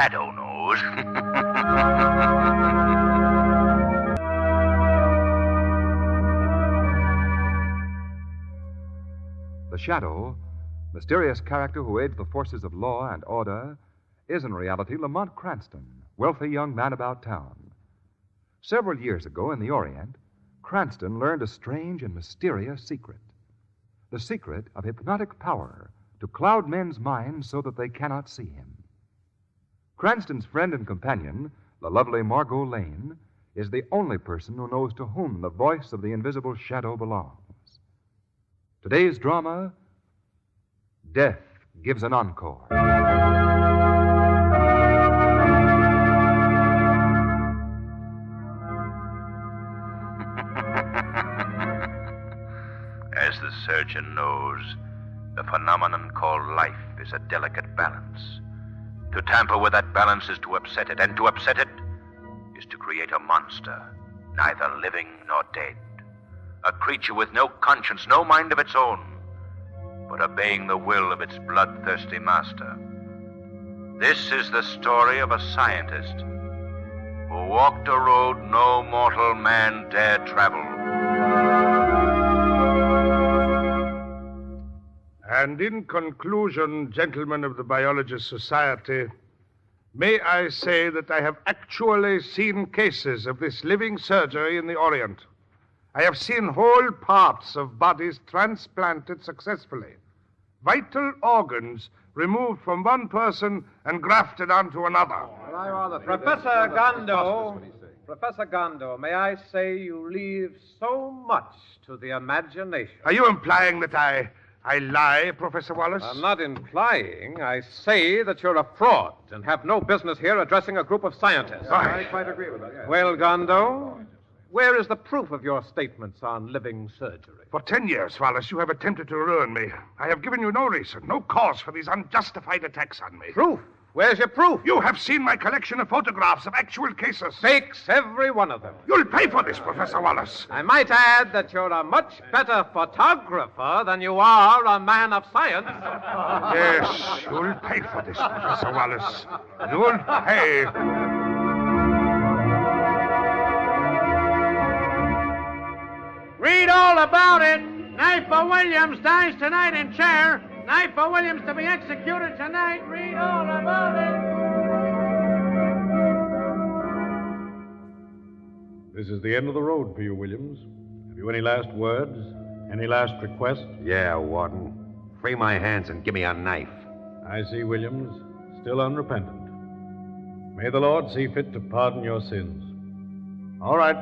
shadow knows. The Shadow, mysterious character who aids the forces of law and order, is in reality Lamont Cranston, wealthy young man about town. Several years ago in the Orient, Cranston learned a strange and mysterious secret. The secret of hypnotic power to cloud men's minds so that they cannot see him. Cranston's friend and companion, the lovely Margot Lane, is the only person who knows to whom the voice of the invisible shadow belongs. Today's drama, Death Gives an Encore. As the surgeon knows, the phenomenon called life is a delicate balance. To tamper with that balance is to upset it, and to upset it is to create a monster, neither living nor dead. A creature with no conscience, no mind of its own, but obeying the will of its bloodthirsty master. This is the story of a scientist who walked a road no mortal man dare travel. And in conclusion, gentlemen of the Biologist Society, may I say that I have actually seen cases of this living surgery in the Orient. I have seen whole parts of bodies transplanted successfully. Vital organs removed from one person and grafted onto another. Professor Gondo, may I say you leave so much to the imagination. Are you implying that I lie, Professor Wallace? I'm not implying. I say that you're a fraud and have no business here addressing a group of scientists. I quite agree with that. Yes. Well, Gondo, where is the proof of your statements on living surgery? For 10 years, Wallace, you have attempted to ruin me. I have given you no reason, no cause for these unjustified attacks on me. Proof? Where's your proof? You have seen my collection of photographs of actual cases. Fakes, every one of them. You'll pay for this, Professor Wallace. I might add that you're a much better photographer than you are a man of science. Yes, you'll pay for this, Professor Wallace. You'll pay. Read all about it. Knifer Williams dies tonight in chair. Knifer Williams to be executed tonight. Read all about it. This is the end of the road for you, Williams. Have you any last words? Any last requests? Yeah, Warden. Free my hands and give me a knife. I see, Williams. Still unrepentant. May the Lord see fit to pardon your sins. All right.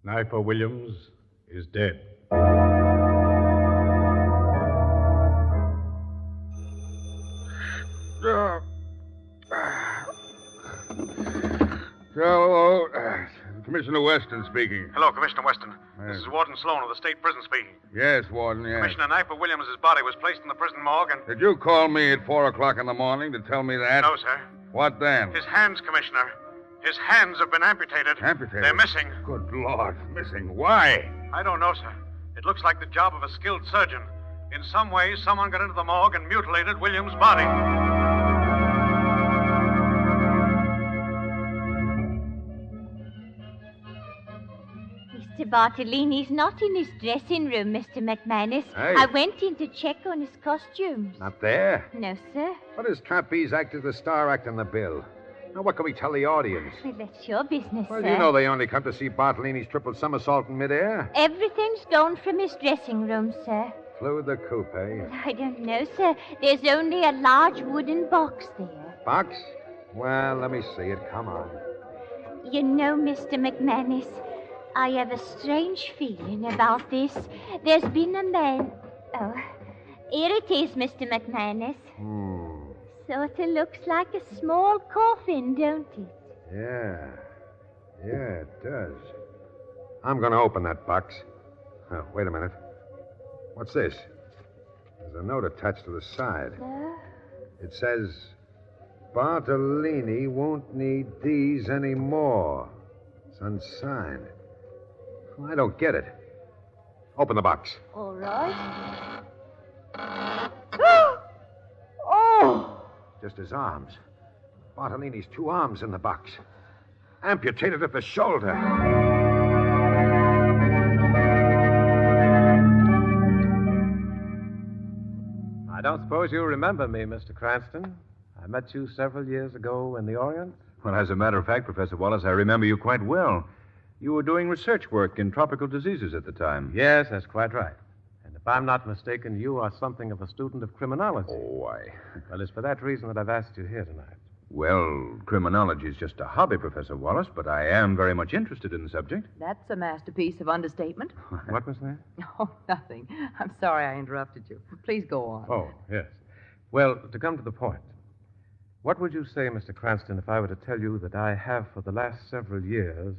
Knifer Williams is dead. Hello, Commissioner Weston speaking. Hello, Commissioner Weston. Yes. This is Warden Sloan of the State Prison speaking. Yes, Warden, yes. Commissioner Knifer Williams' body was placed in the prison morgue and... Did you call me at 4 o'clock in the morning to tell me that? No, sir. What then? His hands, Commissioner. His hands have been amputated. Amputated? They're missing. Good Lord, missing. Why? I don't know, sir. It looks like the job of a skilled surgeon. In some way, someone got into the morgue and mutilated Williams' body. Mr. Bartolini's not in his dressing room, Mr. McManus. Hey. I went in to check on his costumes. Not there? No, sir. What does trapeze act as the star act in the bill? Now, what can we tell the audience? Well, that's your business, Well, sir. you know they only come to see Bartolini's triple somersault in midair. Everything's gone from his dressing room, sir. Flew the coop, eh? I don't know, sir. There's only a large wooden box there. Box? Well, let me see it. Come on. You know, Mr. McManus, I have a strange feeling about this. There's been a man... Oh, here it is, Mr. McManus. Sort of looks like a small coffin, don't it? Yeah. Yeah, it does. I'm going to open that box. Oh, wait a minute. What's this? There's a note attached to the side. It says, Bartolini won't need these anymore. It's unsigned. Well, I don't get it. Open the box. All right. Oh! Just his arms. Bartolini's 2 arms in the box. Amputated at the shoulder. I don't suppose you remember me, Mr. Cranston. I met you several years ago in the Orient. Well, as a matter of fact, Professor Wallace, I remember you quite well. You were doing research work in tropical diseases at the time. Yes, that's quite right. And if I'm not mistaken, you are something of a student of criminology. Oh, Well, it's for that reason that I've asked you here tonight. Well, criminology is just a hobby, Professor Wallace, but I am very much interested in the subject. That's a masterpiece of understatement. What was that? Oh, nothing. I'm sorry I interrupted you. Please go on. Oh, yes. Well, to come to the point, what would you say, Mr. Cranston, if I were to tell you that I have, for the last several years,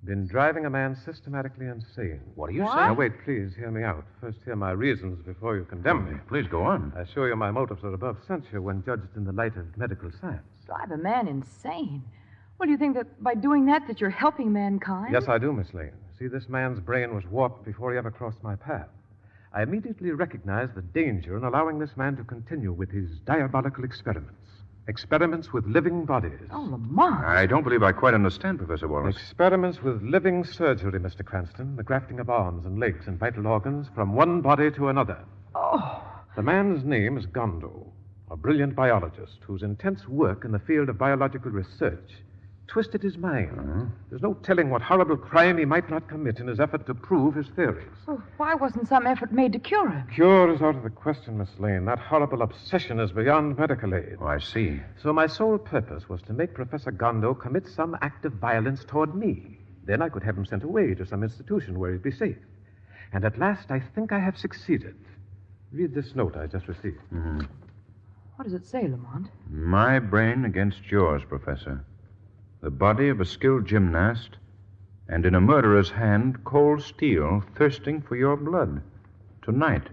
been driving a man systematically insane? What are you What? saying? Now, wait, please hear me out. First, hear my reasons before you condemn me. Please go on. I assure you my motives are above censure when judged in the light of medical science. Drive a man insane. Well, do you think that by doing that you're helping mankind? Yes, I do, Miss Lane. See, this man's brain was warped before he ever crossed my path. I immediately recognized the danger in allowing this man to continue with his diabolical experiments. Experiments with living bodies. Oh, Lamont. I don't believe I quite understand, Professor Wallace. Experiments with living surgery, Mr. Cranston. The grafting of arms and legs and vital organs from one body to another. Oh. The man's name is Gondo, a brilliant biologist whose intense work in the field of biological research twisted his mind. There's no telling what horrible crime he might not commit in his effort to prove his theories. Well, why wasn't some effort made to cure him? Cure is out of the question, Miss Lane. That horrible obsession is beyond medical aid. Oh, I see. So my sole purpose was to make Professor Gondo commit some act of violence toward me. Then I could have him sent away to some institution where he'd be safe. And at last, I think I have succeeded. Read this note I just received. What does it say, Lamont? My brain against yours, Professor. The body of a skilled gymnast, and in a murderer's hand, cold steel, thirsting for your blood. Tonight.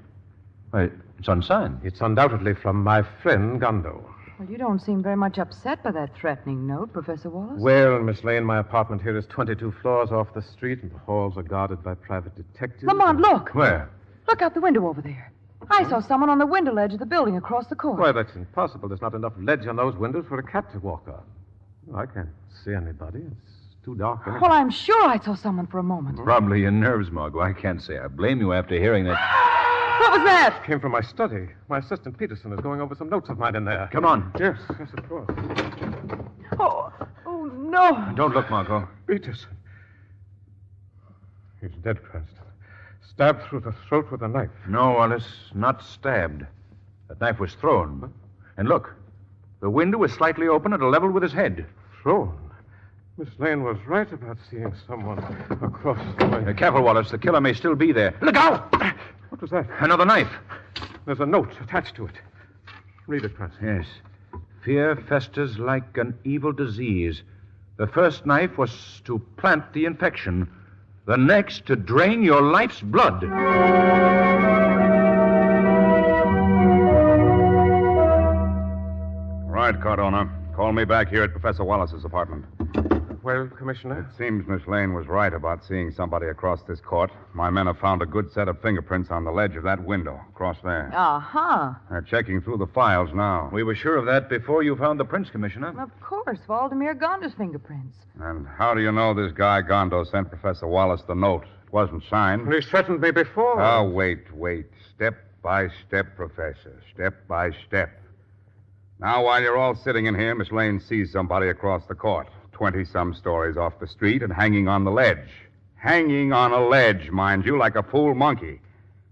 Why, it's unsigned. It's undoubtedly from my friend Gondo. Well, you don't seem very much upset by that threatening note, Professor Wallace. Well, Miss Lane, my apartment here is 22 floors off the street, and the halls are guarded by private detectives. Lamont, look. Where? Look out the window over there. I saw someone on the window ledge of the building across the court. Why, that's impossible. There's not enough ledge on those windows for a cat to walk on. Oh, I can't see anybody. It's too dark. Well, I'm sure I saw someone for a moment. Probably your nerves, Margot. I can't say I blame you after hearing that. What was that? Came from my study. My assistant Peterson is going over some notes of mine in there. Come on. Yes, of course. Oh, no. Don't look, Margot. Peterson. He's dead, Cranston. Stabbed through the throat with a knife. No, Wallace, not stabbed. That knife was thrown. And look, the window is slightly open at a level with his head. Thrown? Miss Lane was right about seeing someone across the way. Careful, Wallace. The killer may still be there. Look out! What was that? Another knife. There's a note attached to it. Read it, Cranston. Yes. Fear festers like an evil disease. The first knife was to plant the infection. The next to drain your life's blood. Right, Cardona. Call me back here at Professor Wallace's apartment. Well, Commissioner? It seems Miss Lane was right about seeing somebody across this court. My men have found a good set of fingerprints on the ledge of that window, across there. Uh-huh. They're checking through the files now. We were sure of that before you found the prints, Commissioner. Of course, Valdemir Gonda's fingerprints. And how do you know this guy Gondo sent Professor Wallace the note? It wasn't signed. He threatened me before. Oh, wait. Step by step, Professor. Step by step. Now, while you're all sitting in here, Miss Lane sees somebody across the court. 20-some stories off the street and hanging on the ledge. Hanging on a ledge, mind you, like a fool monkey.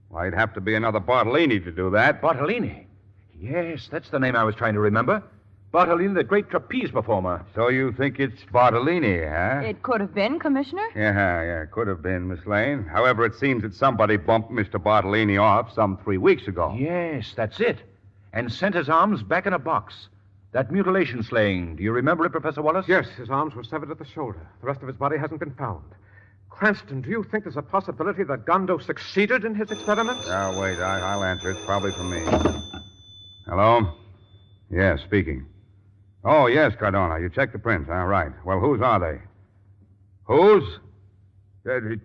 Why, it'd have to be another Bartolini to do that. Bartolini? Yes, that's the name I was trying to remember. Bartolini, the great trapeze performer. So you think it's Bartolini, huh? It could have been, Commissioner. Yeah, could have been, Miss Lane. However, it seems that somebody bumped Mr. Bartolini off some 3 weeks ago. Yes, that's it. And sent his arms back in a box. That mutilation slaying, do you remember it, Professor Wallace? Yes, his arms were severed at the shoulder. The rest of his body hasn't been found. Cranston, do you think there's a possibility that Gondo succeeded in his experiments? Now, wait, I'll answer. It's probably for me. Hello? Yes, speaking. Oh, yes, Cardona. You checked the prints, huh? Right. Well, whose are they? Whose?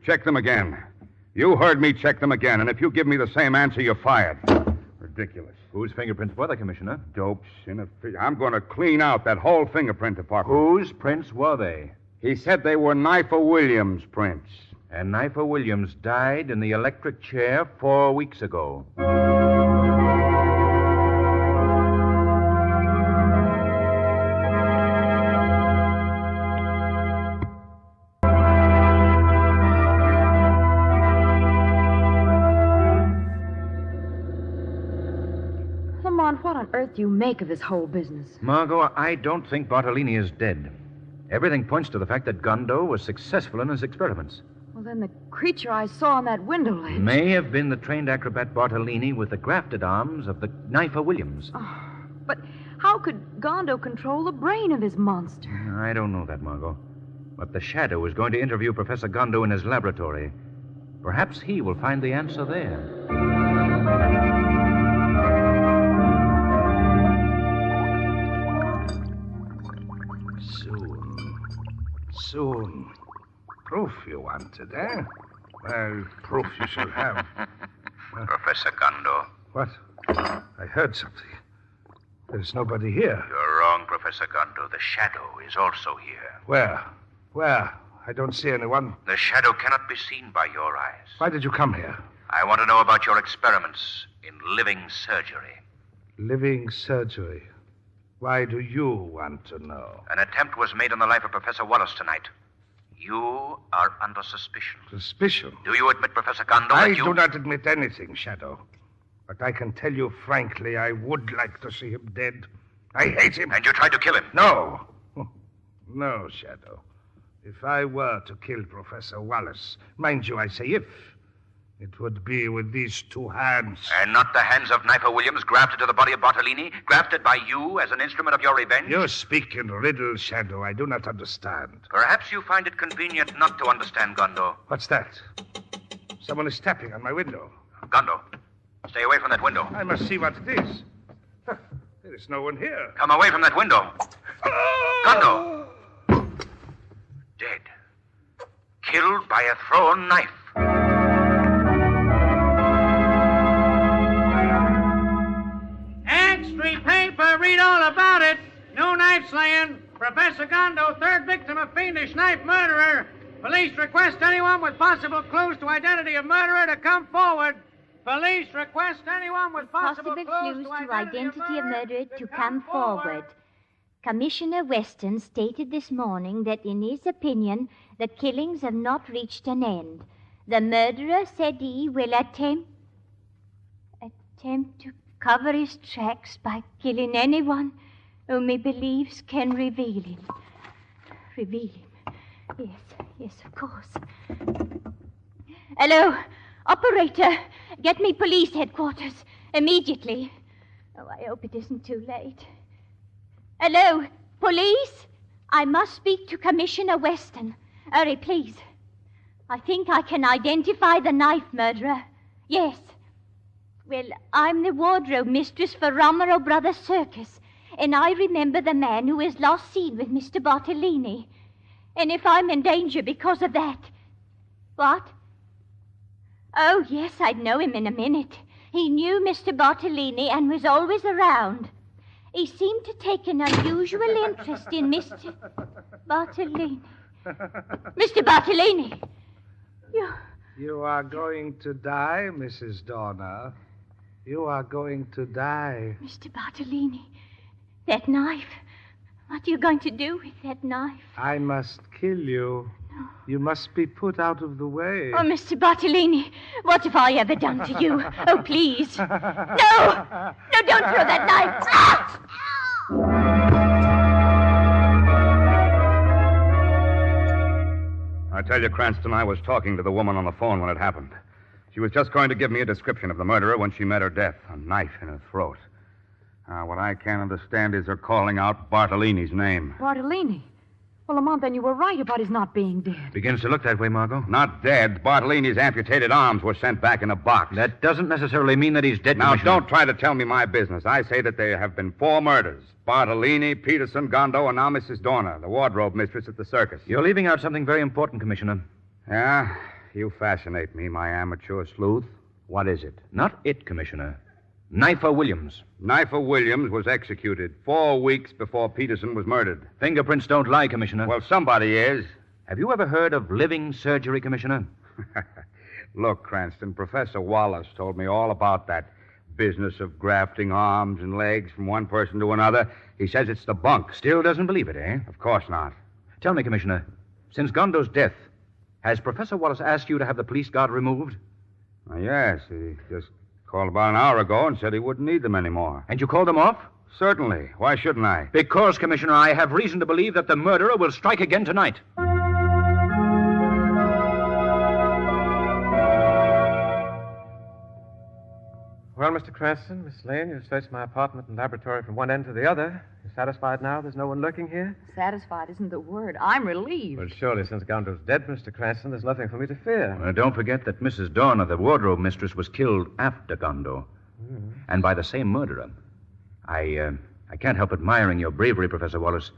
Check them again. You heard me check them again, and if you give me the same answer, you're fired. Ridiculous. Whose fingerprints were they, Commissioner? Dopes in a... I'm going to clean out that whole fingerprint department. Whose prints were they? He said they were Knifer Williams' prints. And Knifer Williams died in the electric chair 4 weeks ago. Lamont, what on earth do you make of this whole business? Margot, I don't think Bartolini is dead. Everything points to the fact that Gondo was successful in his experiments. Well, then the creature I saw on that window ledge... May have been the trained acrobat Bartolini with the grafted arms of the Knifer Williams. Oh, but how could Gondo control the brain of his monster? I don't know that, Margot. But the Shadow is going to interview Professor Gondo in his laboratory. Perhaps he will find the answer there. Soon. Proof you wanted, eh? Well, proof you shall have. Professor Gondo. What? I heard something. There's nobody here. You're wrong, Professor Gondo. The Shadow is also here. Where? Where? I don't see anyone. The Shadow cannot be seen by your eyes. Why did you come here? I want to know about your experiments in living surgery. Living surgery. Why do you want to know? An attempt was made on the life of Professor Wallace tonight. You are under suspicion. Suspicion? Do you admit, Professor Gondo, I that you... do not admit anything, Shadow. But I can tell you frankly, I would like to see him dead. I hate him. And you tried to kill him? No. No, Shadow. If I were to kill Professor Wallace, mind you, I say if, it would be with these two hands. And not the hands of Knifer Williams grafted to the body of Bartolini, grafted by you as an instrument of your revenge? You speak in riddles, Shadow. I do not understand. Perhaps you find it convenient not to understand, Gondo. What's that? Someone is tapping on my window. Gondo, stay away from that window. I must see what it is. There is no one here. Come away from that window. Gondo! Dead. Killed by a thrown knife. Street paper, read all about it. New knife slaying. Professor Gondo, third victim of fiendish knife murderer. Police request anyone with possible clues to identity of murderer to come forward. Police request anyone with possible clues to identity of murderer to come forward. Commissioner Weston stated this morning that in his opinion, the killings have not reached an end. The murderer said he will attempt to cover his tracks by killing anyone whom he believes can reveal him. Reveal him. Yes, of course. Hello, operator. Get me police headquarters immediately. Oh, I hope it isn't too late. Hello, police? I must speak to Commissioner Weston. Hurry, please. I think I can identify the knife murderer. Yes. Well, I'm the wardrobe mistress for Romero Brothers Circus, and I remember the man who was last seen with Mr. Bartolini. And if I'm in danger because of that... What? Oh, yes, I'd know him in a minute. He knew Mr. Bartolini and was always around. He seemed to take an unusual interest in Mr. Bartolini. Mr. Bartolini! You are going to die, Mrs. Dorner. You are going to die. Mr. Bartolini, that knife. What are you going to do with that knife? I must kill you. No. You must be put out of the way. Oh, Mr. Bartolini, what have I ever done to you? Oh, please. No! No, don't throw that knife. Ah! I tell you, Cranston, I was talking to the woman on the phone when it happened. She was just going to give me a description of the murderer when she met her death, a knife in her throat. What I can't understand is her calling out Bartolini's name. Bartolini? Well, Lamont, then you were right about his not being dead. Begins to look that way, Margot. Not dead. Bartolini's amputated arms were sent back in a box. That doesn't necessarily mean that he's dead, Now, Commissioner. don't try to tell me my business. I say that there have been 4 murders. Bartolini, Peterson, Gondo, and now Mrs. Dorner, the wardrobe mistress at the circus. You're leaving out something very important, Commissioner. Yeah? You fascinate me, my amateur sleuth. What is it? Not it, Commissioner. Knifer Williams. Knifer Williams was executed 4 weeks before Peterson was murdered. Fingerprints don't lie, Commissioner. Well, somebody is. Have you ever heard of living surgery, Commissioner? Look, Cranston, Professor Wallace told me all about that business of grafting arms and legs from one person to another. He says it's the bunk. Still doesn't believe it, eh? Of course not. Tell me, Commissioner, since Gondo's death, has Professor Wallace asked you to have the police guard removed? Yes, he just called about an hour ago and said he wouldn't need them anymore. And you called them off? Certainly. Why shouldn't I? Because, Commissioner, I have reason to believe that the murderer will strike again tonight. Well, Mr. Cranston, Miss Lane, you've searched my apartment and laboratory from one end to the other. You satisfied now there's no one lurking here? Satisfied isn't the word. I'm relieved. Well, surely, since Gondo's dead, Mr. Cranston, there's nothing for me to fear. Don't forget that Mrs. Dorner, the wardrobe mistress, was killed after Gondo. And by the same murderer. I can't help admiring your bravery, Professor Wallace.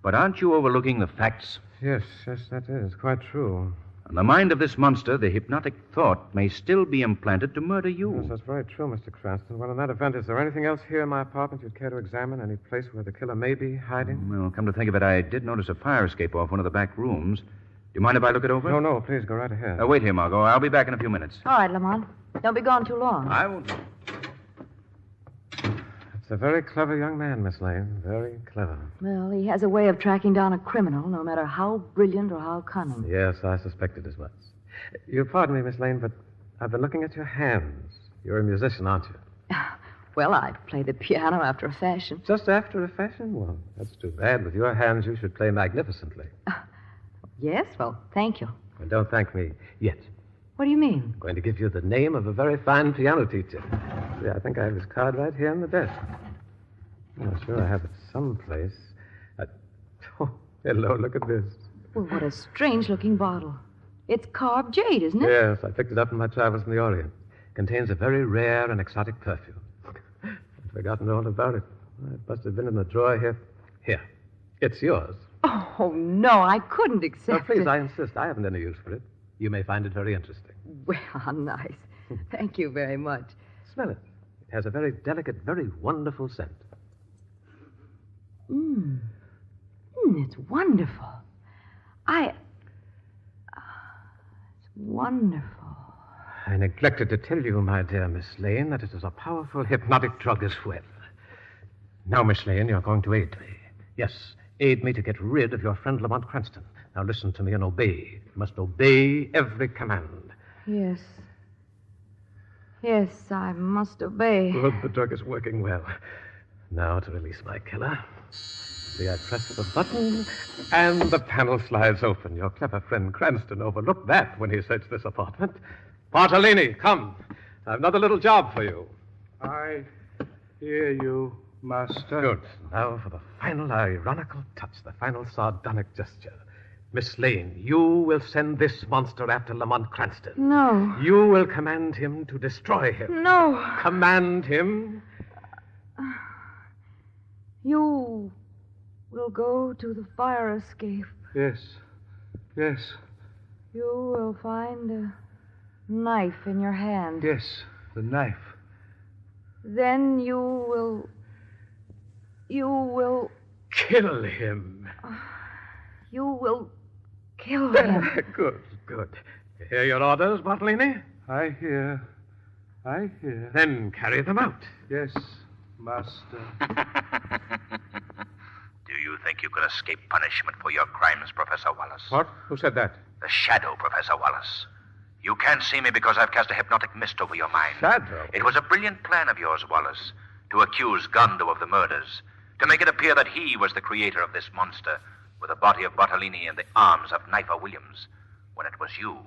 But aren't you overlooking the facts? Yes, that is quite true. In the mind of this monster, the hypnotic thought may still be implanted to murder you. Yes, that's very true, Mr. Cranston. Well, in that event, is there anything else here in my apartment you'd care to examine? Any place where the killer may be hiding? Well, come to think of it, I did notice a fire escape off one of the back rooms. Do you mind if I look it over? No, please, go right ahead. Wait here, Margot. I'll be back in a few minutes. All right, Lamont. Don't be gone too long. I won't. It's a very clever young man, Miss Lane. Very clever. Well, he has a way of tracking down a criminal, no matter how brilliant or how cunning. Yes, I suspected as much. You'll pardon me, Miss Lane, but I've been looking at your hands. You're a musician, aren't you? Well, I play the piano after a fashion. Just after a fashion? Well, that's too bad. With your hands, you should play magnificently. Yes? Well, thank you. Well, don't thank me yet. What do you mean? I'm going to give you the name of a very fine piano teacher. See, I think I have his card right here on the desk. I'm sure I have it someplace. Oh, hello, look at this. Well, what a strange-looking bottle. It's carved jade, isn't it? Yes, I picked it up in my travels in the Orient. Contains a very rare and exotic perfume. I'd forgotten all about it. It must have been in the drawer here. Here. It's yours. Oh, no, I couldn't accept please, it. I insist. I haven't any use for it. You may find it very interesting. Well, how nice. Thank you very much. Smell it. It has a very delicate, very wonderful scent. It's wonderful. It's wonderful. I neglected to tell you, my dear Miss Lane, that it is a powerful hypnotic drug as well. Now, Miss Lane, you're going to aid me. Yes, aid me to get rid of your friend Lamont Cranston. Now listen to me and obey. You must obey every command. Yes. Yes, I must obey. Good, the drug is working well. Now to release my killer. See, I press the button, and the panel slides open. Your clever friend Cranston overlooked that when he searched this apartment. Bartolini, come. I've another little job for you. I hear you, Master. Good. Now for the final ironical touch, the final sardonic gesture. Miss Lane, you will send this monster after Lamont Cranston. No. You will command him to destroy him. No. Command him. You will go to the fire escape. Yes. You will find a knife in your hand. Yes, the knife. Then you will Kill him. You will kill him. Good. You hear your orders, Bartolini? I hear. Then carry them out. Yes, Master. Do you think you could escape punishment for your crimes, Professor Wallace? What? Who said that? The shadow, Professor Wallace. You can't see me because I've cast a hypnotic mist over your mind. Shadow? It was a brilliant plan of yours, Wallace, to accuse Gondo of the murders, to make it appear that he was the creator of this monster, with the body of Bartolini and the arms of Knifer Williams, when it was you.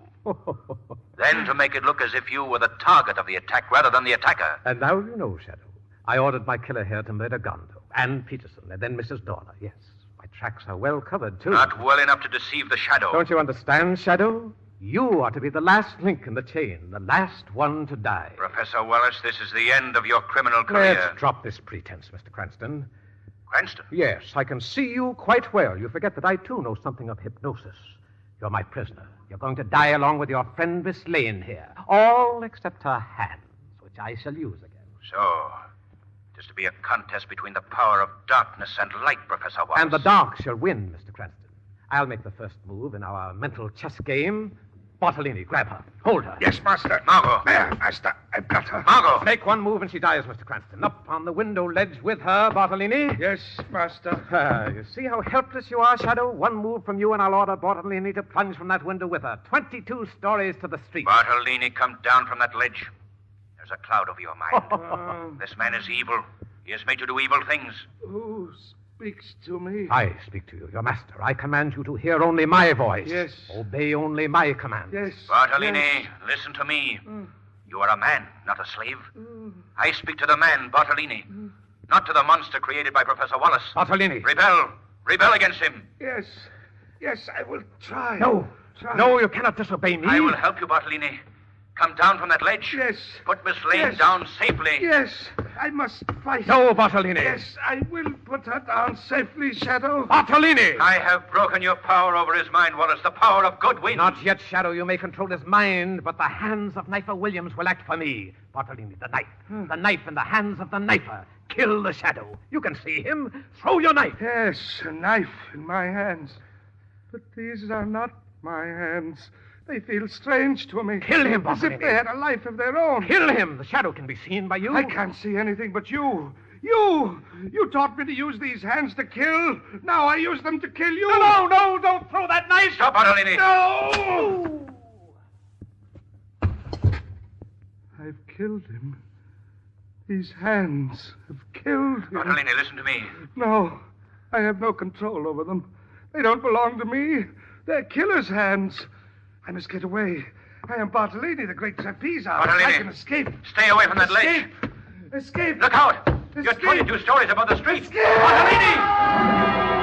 Then to make it look as if you were the target of the attack rather than the attacker. And now you know, Shadow. I ordered my killer here to murder Gondo and Peterson and then Mrs. Dorner. Yes, my tracks are well covered, too. Not well enough to deceive the shadow. Don't you understand, Shadow? You are to be the last link in the chain, the last one to die. Professor Wallace, this is the end of your criminal career. Let's drop this pretense, Mr. Cranston. Cranston? Yes, I can see you quite well. You forget that I, too, know something of hypnosis. You're my prisoner. You're going to die along with your friend Miss Lane here. All except her hands, which I shall use again. So, it is to be a contest between the power of darkness and light, Professor Wallace. And the dark shall win, Mr. Cranston. I'll make the first move in our mental chess game. Bartolini, grab her. Hold her. Yes, Master. Margot. There, Master. I've got her. Margot. Make one move and she dies, Mr. Cranston. Up on the window ledge with her, Bartolini. Yes, Master. You see how helpless you are, Shadow? One move from you and I'll order Bartolini to plunge from that window with her. 22 stories to the street. Bartolini, come down from that ledge. There's a cloud over your mind. This man is evil. He has made you do evil things. Who speaks to me? I speak to you, your master. I command you to hear only my voice. Yes. Obey only my commands. Yes. Bartolini, listen to me. You are a man, not a slave. I speak to the man, Bartolini, not to the monster created by Professor Wallace. Bartolini. Rebel. Rebel against him. Yes. Yes, I will try. No. Try. No, you cannot disobey me. I will help you, Bartolini. Come down from that ledge. Yes. Put Miss Lane Yes. down safely. Yes, I must fight. No, Bartolini. Yes, I will put her down safely, Shadow. Bartolini! I have broken your power over his mind, Wallace. The power of good wins. Not yet, Shadow. You may control his mind, but the hands of Knifer Williams will act for me. Bartolini, the knife. The knife in the hands of the knifer. Kill the Shadow. You can see him. Throw your knife. Yes, a knife in my hands. But these are not my hands. They feel strange to me. Kill him, As if Bartolini. they had a life of their own. Kill him. The Shadow can be seen by you. I can't see anything but you. You taught me to use these hands to kill. Now I use them to kill you. No, don't throw that knife. Stop, Bartolini. No! I've killed him. These hands have killed him. Bartolini, listen to me. No, I have no control over them. They don't belong to me. They're killer's hands. I must get away. I am Bartolini, the great trapeze artist. Bartolini. I can escape. Stay away from that ledge. Escape. Look out. You're Escape. 22 stories above the street. Escape. Bartolini!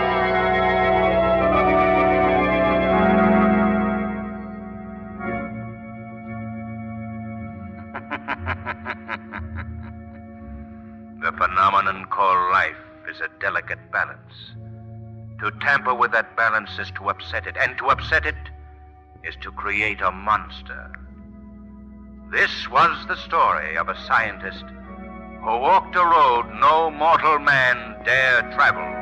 The phenomenon called life is a delicate balance. To tamper with that balance is to upset it, and to upset it is to create a monster. This was the story of a scientist who walked a road no mortal man dare travel.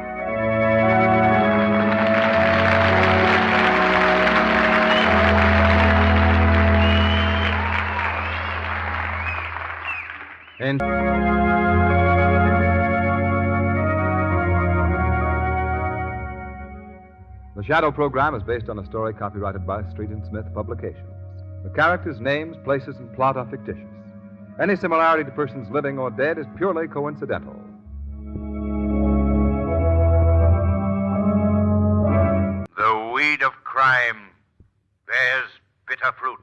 In The Shadow program is based on a story copyrighted by Street and Smith Publications. The characters, names, places, and plot are fictitious. Any similarity to persons living or dead is purely coincidental. The weed of crime bears bitter fruit.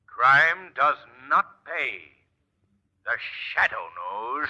Crime does not pay. The Shadow knows.